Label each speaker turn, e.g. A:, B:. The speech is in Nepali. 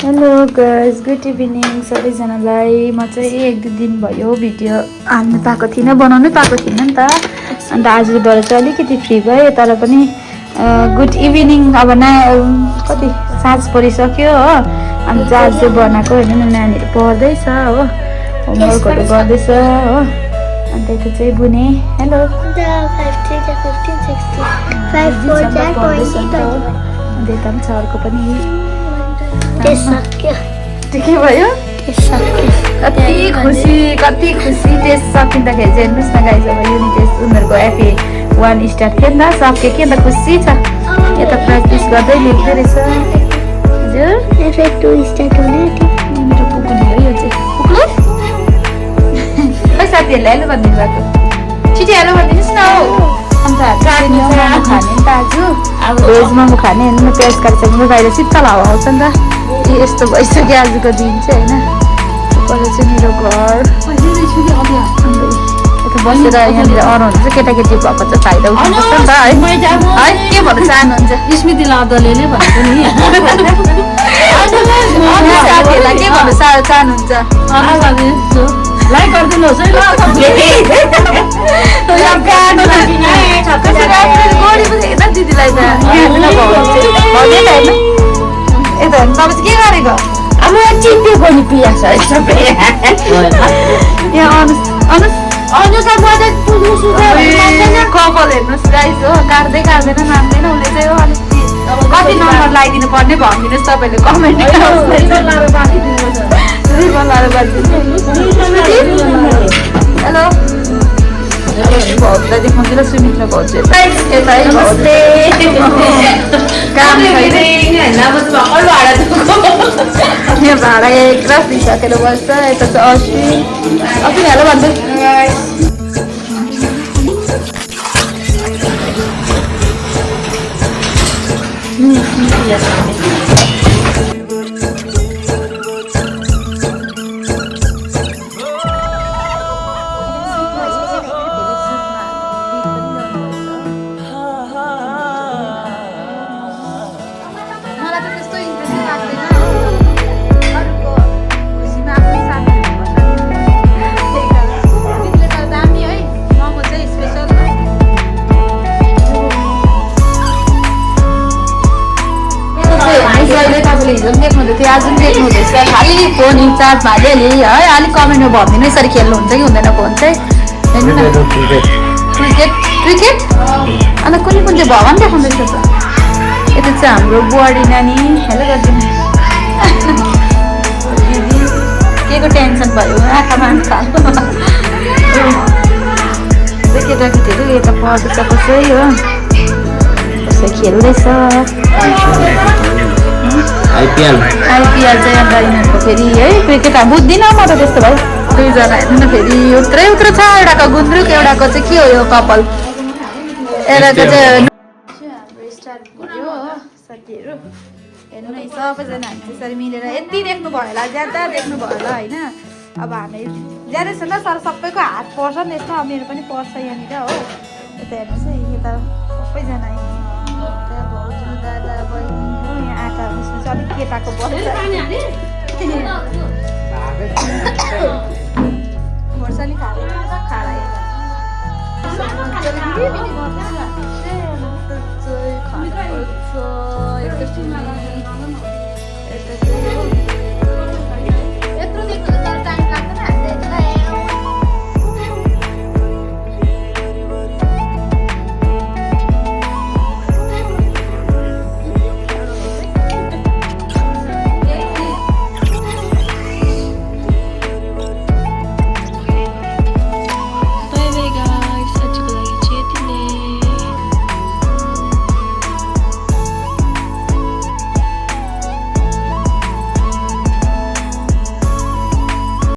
A: हेलो गाइस, गुड इभिनिङ सबैजनालाई। म चाहिँ एक दुई दिन भयो भिडियो हाल्नु पाएको थिइनँ, बनाउनै पाएको थिइनँ नि त। अन्त आजबाट चाहिँ अलिकति फ्री भएँ, तर पनि गुड इभिनिङ। अब कति साँझ परिसक्यो हो। अन्त आज चाहिँ बनाएको होइन, नानीहरू पढ्दैछ हो, होमवर्कहरू गर्दैछ हो। अन्त यता चाहिँ बुने हेलो अन्त यता पनि छ अर्को पनि। के भयो? कति खुसी टेस्ट सकिँदाखेरि चाहिँ हेर्नुहोस् न गाइस। अब युनिट टेस्ट उनीहरूको FA1 स्टार्ट थियो नि त, सक्यो कि। अन्त खुसी छ, यता प्र्याक्टिस गर्दै लेख्दै रहेछ। हजुर FA2 स्टार्ट हुने मेरो पुग्ने हो यो चाहिँ। पुग्नु खै साथीहरूलाई हेलो भनिदिनु भएको, छिटो हेलो भनिदिनुहोस् न हौ। अन्त खाने नि त आज भेज मोमो खाने होइन, प्याज काटिसकेर बाहिर शीतल हावा आउँछ नि त। यस्तो भइसक्यो आजको दिन चाहिँ होइन। पर चाहिँ मेरो घर यता बसेर यहाँनिर अराउन्ड चाहिँ केटाकेटी भएको चाहिँ फाइदा उठाउनुपर्छ नि त है। के भन्नु चाहनुहुन्छ?
B: स्मृति लादले नै भनेको नि
A: साथीहरूलाई के भन्नु चाहनुहुन्छ?
B: लाइक गरिदिनुहोस् है ल।
A: दिदीलाई त यता तपाईँ चाहिँ के गरेको?
B: अब चिप्पेको नि पिया छ
A: कपाल हेर्नुहोस् गाइस हो, काट्दै काट्दैन नाम्दैन उसले चाहिँ हो। अलिकति कति नम्बर लगाइदिनु पर्ने भनिदिनुहोस् तपाईँले कमेन्ट। हेलो भाउजूलाई देखाउँछु ल, सुमित्र भाउजू यता काम यहाँ भाडा एक रात दिइसकेर बस्छ। यता चाहिँ अस्ति हेलो भन्छु। हिजो पनि देख्नुहुँदै थियो, आज पनि देख्नुहुँदैछ। खालि फोन इन्चार्ज भाइले है, अलिक कमेन्टमा भनिदिनु यसरी खेल्नुहुन्छ कि हुँदैन फोन चाहिँ। हेर्नु न क्रिकेट अन्त कुन चाहिँ भगवान् देखाउँदैछ त। यता चाहिँ हाम्रो बुहारी नानी हेलो गरिदिनु। दिदी के को टेन्सन भयो आँखामा केटाकेटीहरू यता पढ्दैछ, कसै हो कसै खेल्दैछ।
C: आइपिएल
A: चाहिँ अन्त यिनीहरूको फेरि है क्रिकेट बुझ्दिनँ म त त्यस्तो भयो। दुईजना हेर्नु न फेरि उत्रै उत्रो छ। एउटाको गुन्द्रुक, एउटाको चाहिँ के हो यो कपाल। एउटाको चाहिँ हाम्रो स्टार्ट भयो हो साथीहरू। हेर्नु न सबैजना हामी त्यसरी मिलेर यति देख्नु भयो होला, ज्यादा देख्नु भयो होला होइन। अब हामी ज्यादै छ न सर, सबैको हात पर्छ नि यसमा। मेरो पनि पर्छ यहाँनिर हो। यता हेर्नुहोस् है, यता सबैजना भाउजू दादा बहिनी हो। यहाँ आँटा मुस्नु चाहिँ अलिक केटाको पर्छ। खोर्सानी खाडा